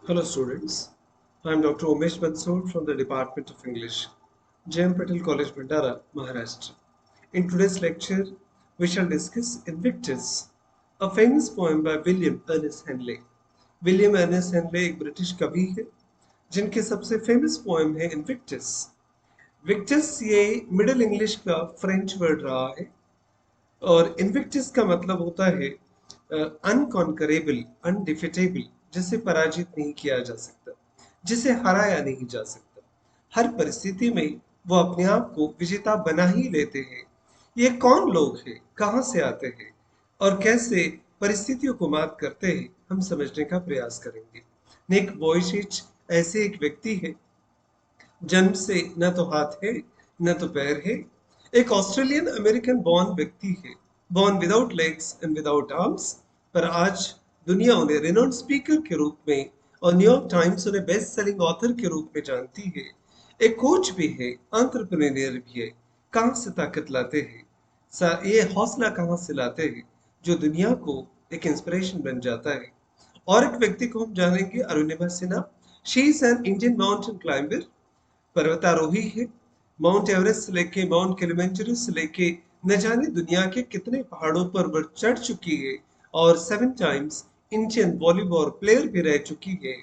Hello students, I am Dr. Umesh Bansal from the Department of English, J.M. Patel College, Bhandara, Maharashtra. In today's lecture, we shall discuss Invictus, a famous poem by William Ernest Henley. William Ernest Henley एक British कवि है जिनके सबसे famous poem है Invictus. Victus ये Middle English का French word रहा है और इनविक्टिस का मतलब होता है अनकॉन्करेबल, अनडिफिटेबल, जिसे पराजित नहीं किया जा सकता, जिसे हराया नहीं जा सकता। हर परिस्थिति में वो अपने आप को विजेता बना ही लेते हैं। ये कौन लोग हैं, कहाँ से आते हैं और कैसे परिस्थितियों को मात करते हैं, हम समझने का प्रयास करेंगे। निक वोइचिच ऐसे एक व्यक्ति है, जन्म से न तो हाथ है न तो पैर है। एक ऑस्ट्रेलियन अमेरिकन बॉर्न व्यक्ति है, born without legs and without arms, पर आज दुनिया उन्हें रेनॉल्ड स्पीकर के रूप में और न्यूयॉर्क टाइम्स उन्हें बेस्ट सेलिंग ऑथर के रूप में जानती है। एक कोच भी है, एंटरप्रेन्योर भी है। कहाँ से ताकत लाते हैं, ये हौसला कहाँ से लाते हैं जो दुनिया को एक इंस्पिरेशन बन जाता है। और एक व्यक्ति को हम जानेंगे, Arunima Sinha. She is an Indian mountain climber, पर्वतारोही है। माउंट एवरेस्ट से लेके माउंट किलिमंजारो से लेके न जाने दुनिया के कितने पहाड़ों पर वह चढ़ चुकी है और 7 टाइम्स इंडियन वॉलीबॉल प्लेयर भी रह चुकी है।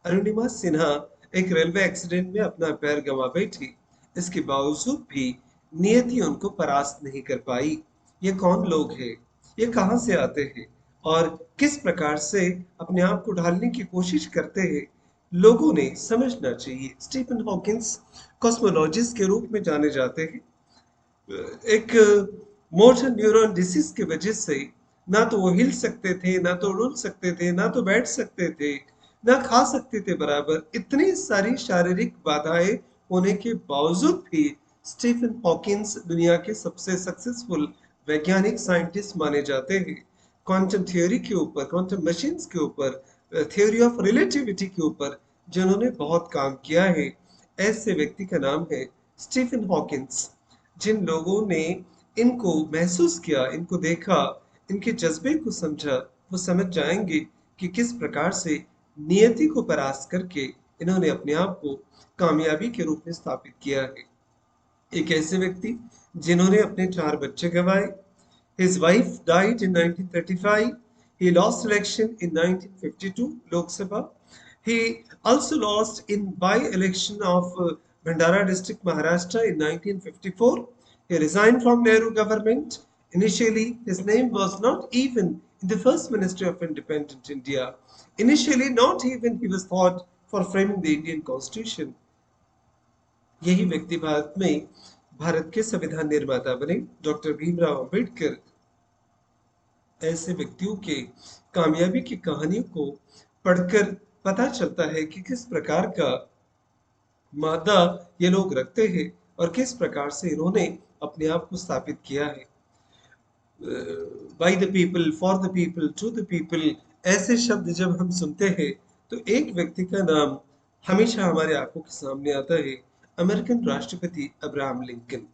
अरुणिमा सिन्हा एक रेलवे एक्सीडेंट में अपना पैर गंवा बैठी, इसके बावजूद भी नियति उनको परास्त नहीं कर पाई। ये कौन लोग हैं, ये कहाँ से आते हैं और किस प्रकार से अपने आप को ढालने की कोशिश करते हैं, लोगों ने समझना चाहिए। स्टीफन हॉकिंस कॉस्मोलॉजिस्ट के रूप में जाने जाते हैं। एक मोटर न्यूरॉन डिसीज की वजह से ना तो वो हिल सकते थे, ना तो उड़ सकते थे, ना तो बैठ सकते थे, ना खा सकते थे बराबर। इतनी सारी शारीरिक बाधाएं होने के बावजूद भी स्टीफन हॉकिंस दुनिया के सबसे सक्सेसफुल वैज्ञानिक साइंटिस्ट माने जाते हैं। क्वांटम थ्योरी के ऊपर, क्वांटम मशीन्स के ऊपर, थ्योरी ऑफ रिलेटिविटी के ऊपर जिन्होंने बहुत काम किया है, ऐसे व्यक्ति का नाम है स्टीफन हॉकिंस। जिन लोगों ने इनको महसूस किया, इनको देखा, इनके जज्बे को समझा, वो समझ जाएंगे कि किस प्रकार से नियति को परास्त करके इन्होंने अपने आप को कामयाबी के रूप में स्थापित किया है। एक ऐसे व्यक्ति जिन्होंने अपने 4 बच्चे गंवाए। His wife died in 1935. He lost election in 1952 Lok Sabha. He also lost in by-election of Bhandara district, Maharashtra in 1954. He resigned from Nehru government. Initially, his name was not even in the first ministry of independent India. Initially, not even he was thought for framing the Indian constitution. यही व्यक्ति भारत में भारत के संविधान निर्माता बने, doctor Bhimrao Ambedkar. ऐसे व्यक्तियों के कामयाबी की कहानियों को पढ़कर पता चलता है कि किस प्रकार का मादा ये लोग रखते हैं और किस प्रकार से इन्होंने अपने आप को स्थापित किया है। By the people, for the people, to the people, ऐसे शब्द जब हम सुनते हैं तो एक व्यक्ति का नाम हमेशा हमारे आंखों के सामने आता है, अमेरिकन राष्ट्रपति अब्राहम लिंकन।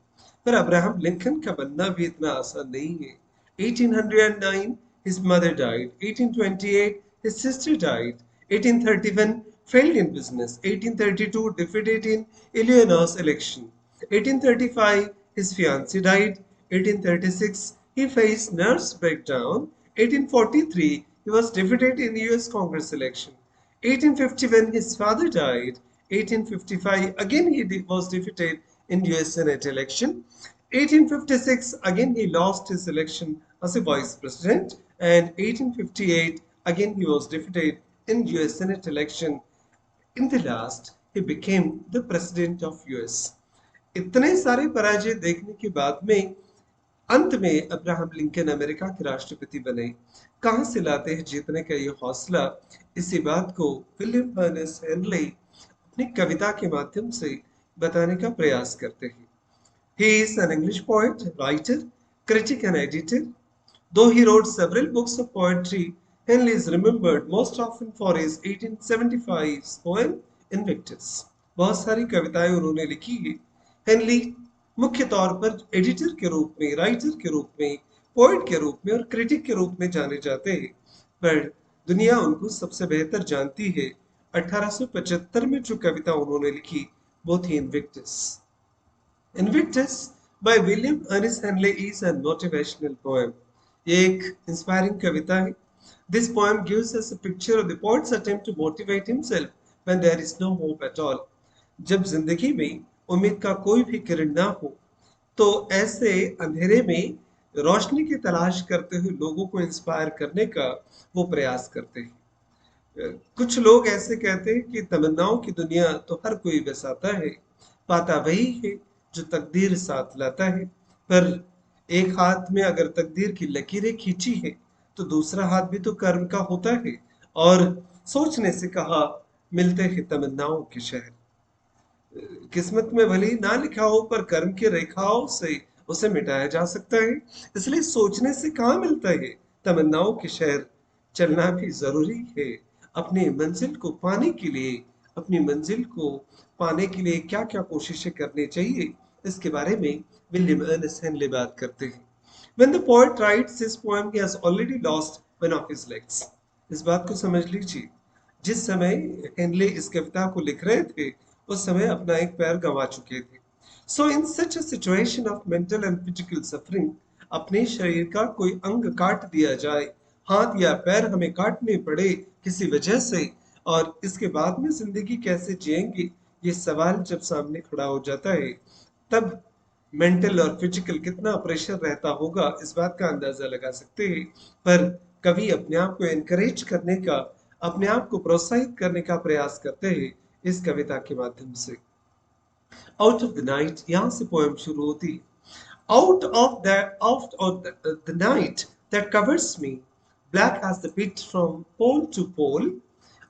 पर अब्राहम लिंकन का बनना भी इतना आसान नहीं है। 1809 his mother died, 1828 his sister died, 1831 failed in business, 1832 defeated in Illinois election, 1835 his fiancée died, 1836 he faced nervous breakdown, 1843 he was defeated in US Congress election, 1851 his father died, 1855 again he was defeated in US Senate election, 1856 again he lost his election as a vice president, and 1858 again he was defeated in US Senate election. In the last he became the president of US. इतने सारे पराजय देखने के बाद में अंत में Abraham Lincoln America के राष्ट्रपति बने। कहाँ से लाते हैं जीतने का ये हौसला, इसी बात को विलियम अर्नेस्ट हेनले अपनी कविता के माध्यम से बताने का प्रयास करते हैं। He is an English poet, writer, critic and editor. Though he wrote several books of poetry, Henley is remembered most often for his 1875 poem Invictus. बहुत सारी कविताएं उन्होंने लिखी है। हेनली मुख्य तौर पर एडिटर के रूप में, राइटर के रूप में, पोएट के रूप में और क्रिटिक के रूप में जाने जाते हैं, पर दुनिया उनको सबसे बेहतर जानती है 1875 में जो कविता उन्होंने लिखी वो थी Invictus. Invictus by William Ernest Henley is a motivational poem. ये एक इंस्पायरिंग कविता है. This poem gives us a picture of the poet's attempt to motivate himself when there is no hope at all. जब जिंदगी में उम्मीद का कोई भी किरण ना हो, तो ऐसे अंधेरे में रोशनी की तलाश करते हुए लोगों को इंस्पायर करने का वो प्रयास करते हैं. कुछ लोग ऐसे कहते हैं कि तमन्नाओं की दुनिया तो हर कोई बसाता है, पाता वही है जो तकदीर साथ लाता है। पर एक हाथ में अगर तकदीर की लकीरें खींची है तो दूसरा हाथ भी तो कर्म का होता है। और सोचने से कहा मिलते हैं तमन्नाओं के शहर। किस्मत में भले ही ना लिखा हो पर कर्म की रेखाओं से उसे मिटाया जा सकता है। इसलिए सोचने से कहाँ मिलता है तमन्नाओं के शहर। चलना भी जरूरी है अपनी मंजिल को पाने के लिए। अपनी मंजिल को पाने के लिए क्या क्या कोशिशें करनी चाहिए, इसके बारे में विलियम अर्नेस्ट हेनले बात करते हैं। When the poet writes this poem, he has already lost one of his legs. इस बात को समझ लीजिए, जिस समय हेनले इस कविता को लिख रहे थे उस समय अपना एक पैर गंवा चुके थे। So in such a situation of mental and physical suffering, अपने शरीर का कोई अंग काट दिया जाए, हाथ या पैर हमें काटने पड़े किसी वजह से, और इसके बाद में जिंदगी कैसे जिएंगे, ये सवाल जब सामने खड़ा हो जाता है, तब मेंटल और फिजिकल कितना प्रेशर रहता होगा इस बात का अंदाजा लगा सकते हैं। पर कवि अपने आप को एनकरेज करने का, अपने आप को प्रोत्साहित करने का प्रयास करते हैं इस कविता के माध्यम से। आउट ऑफ द नाइट, यहां से पोएम शुरू होती है। Out of the night that covers me, black as the pit from pole to pole,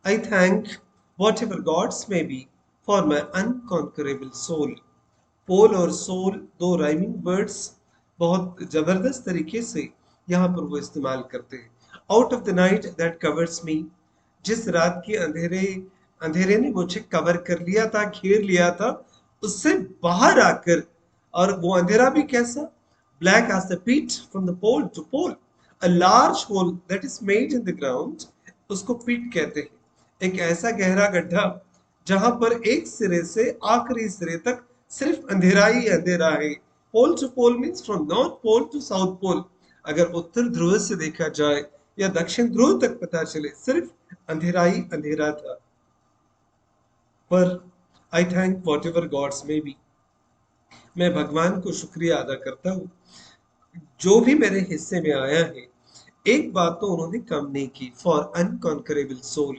I thank whatever gods may be for my unconquerable soul. पोल और सोल दो rhyming words बहुत जबरदस्त तरीके से यहाँ पर वो इस्तेमाल करते हैं। Out of the night that covers मी, जिस रात के अंधेरे अंधेरे ने मुझे कवर कर लिया था, घेर लिया था, उससे बाहर आकर, और वो अंधेरा भी कैसा, black as the pit from the pole to pole, a large hole that is made in the ground, उसको पीट कहते हैं। एक ऐसा गहरा गड्ढा जहां पर एक सिरे से आखिरी सिरे तक सिर्फ अंधेरा ही अंधेरा है। Pole to pole means from north pole to south pole. अगर उत्तर ध्रुव से देखा जाए या दक्षिण ध्रुव तक पता चले, सिर्फ अंधेरा ही अंधेरा था। पर I thank whatever gods may be, मैं भगवान को शुक्रिया अदा करता हूँ जो भी मेरे हिस्से में आया है। एक बात तो उन्होंने कम नहीं की, फॉर अनकॉन्करेबल सोल,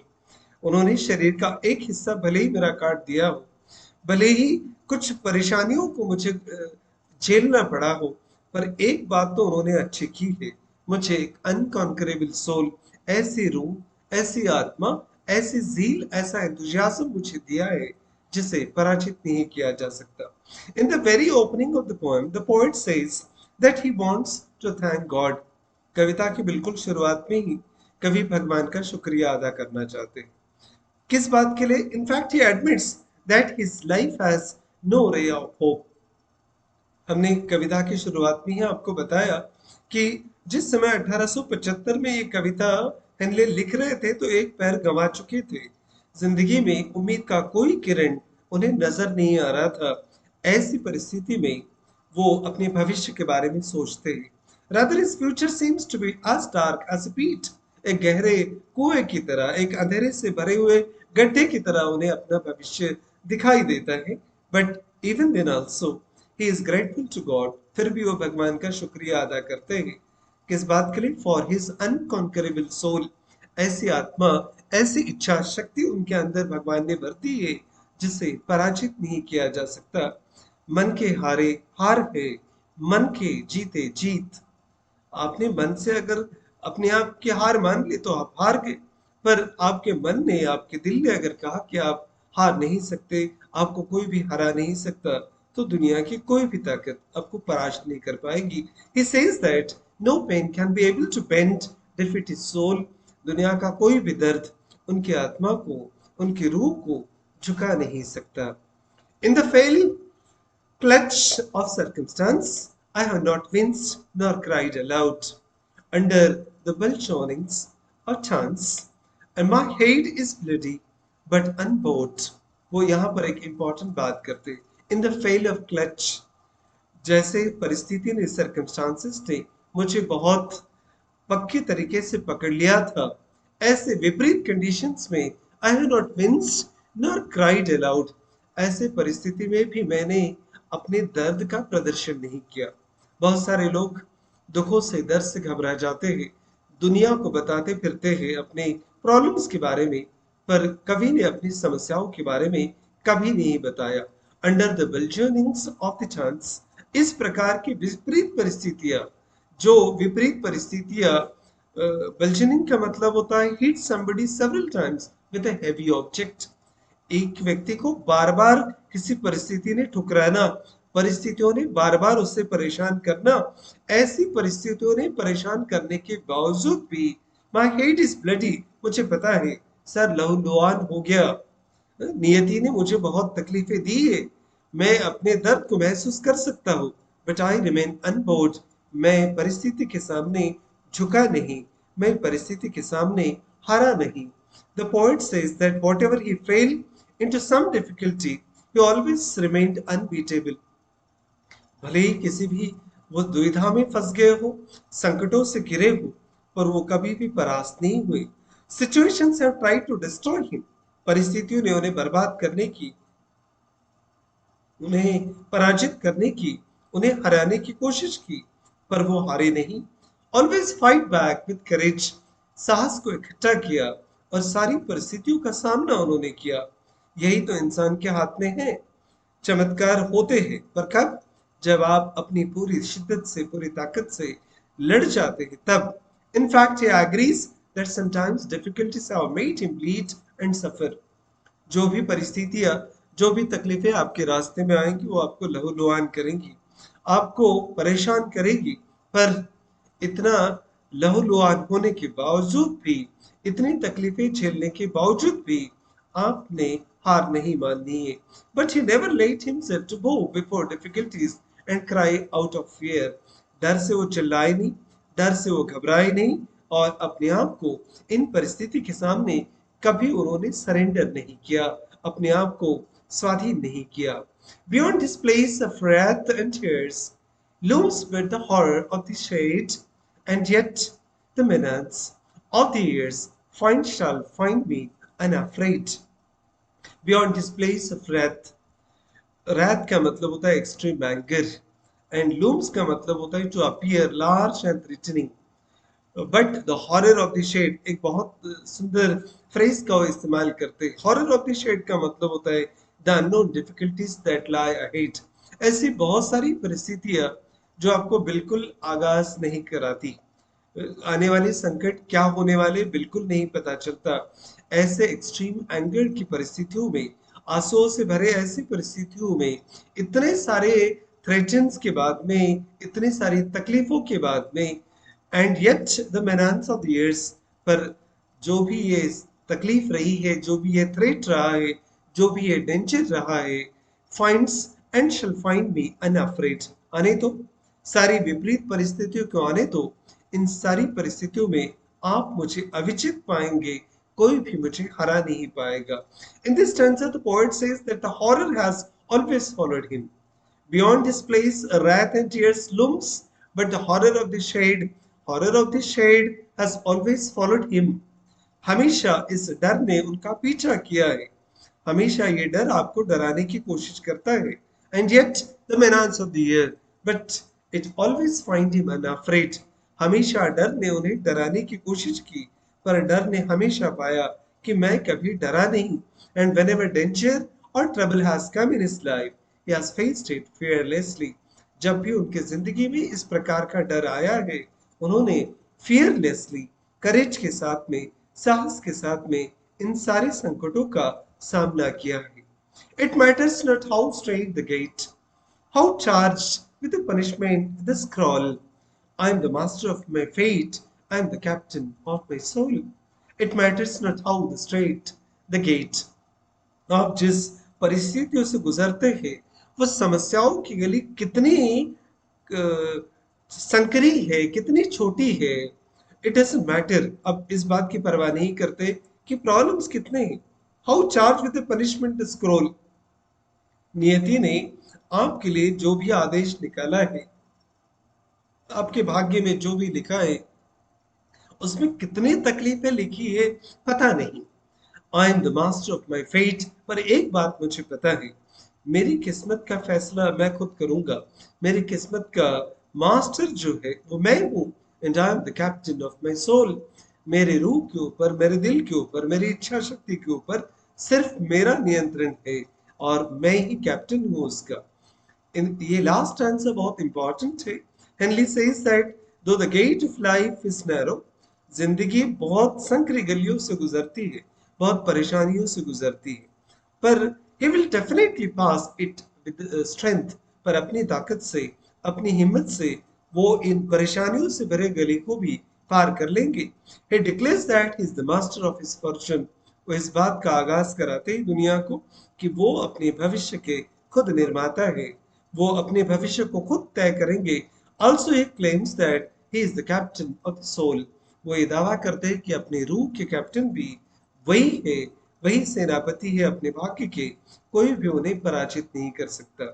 उन्होंने शरीर का एक हिस्सा भले ही मेरा काट दिया हो, भले ही कुछ परेशानियों को मुझे झेलना पड़ा हो, पर एक बात तो उन्होंने अच्छी की है, मुझे एक अनकॉन्करेबल सोल, ऐसी रूह, ऐसी आत्मा, ऐसी जील, ऐसा एंथुसियाज्म मुझे दिया है जिसे पराजित नहीं किया जा सकता। In the very opening of the poem the poet says that he wants to thank God. कविता की बिल्कुल शुरुआत में ही कवि भगवान का शुक्रिया अदा करना चाहते हैं। किस बात के लिए? In fact he admits that his life has no ray of hope. हमने कविता की शुरुआत में ही आपको बताया कि जिस समय 1875 में ये कविता हेनले लिख रहे थे तो एक पैर गंवा चुके थे। जिंदगी में उम्मीद का कोई किरण उन्हें नजर नहीं आ रहा था। ऐसी परिस्थिति में वो अपने भविष्य के बारे में सोचते हैं। Rather his future seems to be as dark as a pit. एक गहरे कुएं की तरह, एक अंधेरे से भरे हुए गड्ढे की तरह उन्हें अपना भविष्य दिखाई देता है। But even then also he is grateful to God, फिर भी वो भगवान का शुक्रिया अदा करते हैं। किस बात के लिए? फॉर हिज अनकॉन्करेबल सोल, ऐसी आत्मा, ऐसी इच्छा शक्ति उनके अंदर भगवान ने भर दी है जिसे पराजित नहीं किया जा सकता। मन के हारे हार है, मन के जीते जीत। आपने मन से अगर अपने आप की हार मान ली तो आप हार गए, पर आपके मन ने, आपके दिल ने अगर कहा कि आप हार नहीं सकते, आपको कोई भी हरा नहीं सकता, तो दुनिया की कोई भी ताकत आपको परास्त नहीं कर पाएगी। He says that no pain can be able to bend defeat his soul. दुनिया का कोई भी दर्द उनकी आत्मा को, उनकी रूह को झुका नहीं सकता। In the fail clutch of circumstance, I have not winced nor cried aloud under the bulgionings of chance, and my head is bloody, but onboard. वो यहाँ पर एक इंपॉर्टेंट बात करते, in the fell off clutch, जैसे परिस्थिति ने, circumstances ने मुझे बहुत पक्के तरीके से पकड़ लिया था, ऐसे विपरीत कंडीशंस में I have not विंस्ड nor cried allowed, ऐसे परिस्थिति में भी मैंने अपने दर्द का प्रदर्शन नहीं किया। बहुत सारे लोग दुखों से, दर्द से घबरा जाते हैं, दुनिया को बताते फिरते हैं अपने प्रॉब्लम्स के बारे में, पर कभी ने अपनी समस्याओं के बारे में कभी नहीं बताया। Under the bludgeonings of the chance, इस प्रकार की विपरीत परिस्थितियां, जो विपरीत परिस्थितियां, बल्जनिंग का मतलब होता है hit somebody several times with a heavy object, एक व्यक्ति को बार बार किसी परिस्थिति ने ठुकराना, परिस्थितियों ने बार बार उससे परेशान करना, ऐसी परिस्थितियों ने परेशान करने के बावजूद भी माई हेड इज ब्लडी, मुझे पता है सर लहूलुहान हो गया, नियति ने मुझे बहुत तकलीफें दी है, मैं अपने दर्द को महसूस कर सकता हूँ, बट आई रिमेन अनबोर्ड, मैं परिस्थिति के सामने झुका नहीं, मैं परिस्थिति के सामने हारा नहीं। The poet says that whatever he fell into some difficulty, he always remained unbeatable. भले ही किसी भी वो दुविधा में फंस गए हो, संकटों से घिरे हो, पर वो कभी भी परास्त नहीं हुए। Situations have tried to destroy him. परिस्थितियों ने उन्हें बर्बाद करने की, उन्हें पराजित करने की, उन्हें हराने की कोशिश की, पर वो हारे नहीं। Always fight back with courage, साहस को इकट्ठा किया और सारी परिस्थितियों का सामना उन्होंने किया। यही तो इंसान के हाथ में है। चमत्कार होते हैं, पर कब? जब आप अपनी पूरी शिद्दत से, पूरी ताकत से लड़ जाते हैं, तब। In fact, he agrees that sometimes difficulties have made him bleed and suffer. जो भी परिस्थितियां, जो भी तकलीफें आपके रास्ते में आएंगी, वो आपको लहूलुहान करेंगी, आपको परेशान करेगी, पर इतना लहूलुहान होने के बावजूद भी, इतनी तकलीफें झेलने के बावजूद भी आपने हार नहीं माननी है। But he never let himself to go before difficulties and cry out of fear, डर से वो चिल्लाए नहीं, डर से वो घबराए नहीं, और अपने आप को इन परिस्थिति के सामने कभी उन्होंने सरेंडर नहीं किया, अपने आप को स्वाधीन नहीं किया। Beyond this place of wrath and tears looms but the horror of the shade, and yet the menace of the years shall find me unafraid. Beyond this place of wrath, wrath का मतलब होता है extreme anger, and looms का मतलब होता है to appear large and threatening. But the horror of the shade, एक बहुत सुंदर फ्रेज का वो इस्तेमाल करते हैं। हॉरर ऑफ द शेड का मतलब होता है the unknown difficulties that lie ahead, ऐसी बहुत सारी परिस्थितियां जो आपको बिल्कुल आगाज नहीं कराती, आने वाले संकट क्या होने वाले बिल्कुल नहीं पता चलता। ऐसे एक्सट्रीम एंगर की परिस्थितियों में, आंसुओं से भरे ऐसी परिस्थितियों में, इतने सारे थ्रेटन्स के बाद में, इतनी सारी तकलीफों के बाद में, and yet the menace of the years, पर जो भी ये तकलीफ रही है, जो भी ये थ्रेट रहा है, जो भी ये डेंजर रहा है, finds and shall find me unafraid, आने तो, सारी विपरीत परिस्थितियों को आने तो, इन सारी परिस्थितियों में आप मुझे अविचलित पाएंगे, कोई भी मुझे हरा नहीं पाएगा। In this stanza, the poet says that the horror has always followed him. Beyond this place, wrath and tears looms, but the horror of the shade has always followed him. हमेशा इस डर ने उनका पीछा किया है, हमेशा ये डर आपको डराने की कोशिश करता है। And yet the menace of the year, but it always find him unafraid. हमेशा डर ने उन्हें डराने की कोशिश की, पर डर ने हमेशा पाया कि मैं कभी डरा नहीं। And whenever danger or trouble has come in his life, he has faced it fearlessly. जब भी उनके जिंदगी में इस प्रकार का डर आया है, उन्होंने fearlessly, करेज के साथ में, साहस के साथ में इन सारे संकटों का सामना किया है। It matters not how straight the gate, how charged with the punishment the scroll. I am the master of my fate, I am the captain of my soul. It matters not how the straight the gate. आप जिस परिस्थितियों से गुजरते हैं, वो समस्याओं की गली कितनी संकरी है, कितनी छोटी है, इट डजंट मैटर। अब इस बात की परवाह नहीं करते कि प्रॉब्लम्स कितने हैं, how charge with punishment scroll, नियति ने आपके लिए जो भी आदेश निकाला है, आपके भाग्य में जो भी लिखा है, उसमें कितनी तकलीफें लिखी है पता नहीं। I am the master of my fate, पर एक बात मुझे पता है, मेरी किस्मत का फैसला मैं खुद करूंगा। मेरी किस्मत का मास्टर जो है वो मैं हूँ। And I am the captain of my soul. मेरे रूह के ऊपर, मेरे दिल के ऊपर, मेरी इच्छा शक्ति के ऊपर सिर्फ मेरा नियंत्रण है, और मैं ही कैप्टन हूँ उसका। ये लास्ट आंसर बहुत इंपॉर्टेंट है। Henley says that though the gate of life is narrow, जिंदगी बहुत संकरी गलियों से गुजरती है, बहुत परेशानियों से गुजरती है, पर he will definitely pass it with strength, पर अपनी ताकत से, अपनी हिम्मत से वो इन परेशानियों से भरे गली को भी पार कर लेंगे। He declares that he is the master of his fortune, वो इस बात का आगाज कराते ही दुनिया को कि वो अपने भविष्य के खुद निर्माता है, वो अपने भविष्य को खुद तय करेंगे। Also he claims that he is the captain of the soul, वो ये दावा करते हैं कि अपने रूह के कैप्टन भी वही है, वही सेनापति है अपने भाग्य के, कोई भी उन्हें पराजित नहीं कर सकता।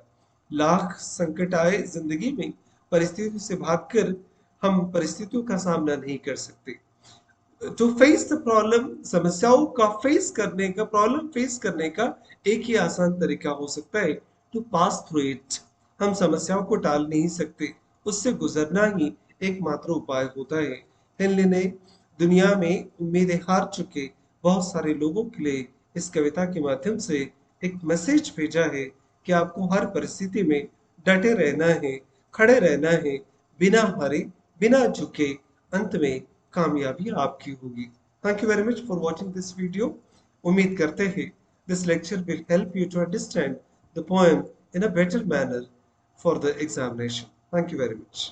लाख संकट आए जिंदगी में, परिस्थितियों से भागकर हम परिस्थितियों का सामना नहीं कर सकते। टू फेस द प्रॉब्लम, समस्याओं का फेस करने का, प्रॉब्लम फेस करने का एक ही आसान तरीका हो सकता है, टू पास थ्रू इट। हम समस्याओं को टाल नहीं सकते, उससे गुजरना ही एकमात्र उपाय होता है। हेनली ने दुनिया में उम्मीदें हार चुके बहुत सारे लोगों के लिए इस कविता के माध्यम से एक मैसेज भेजा है कि आपको हर परिस्थिति में डटे रहना है, खड़े रहना है, बिना हारे, बिना झुके, अंत में कामयाबी आपकी होगी। Thank you very much for watching this video. उम्मीद करते हैं this lecture will help you to understand the poem in a better manner for the examination. Thank you very much.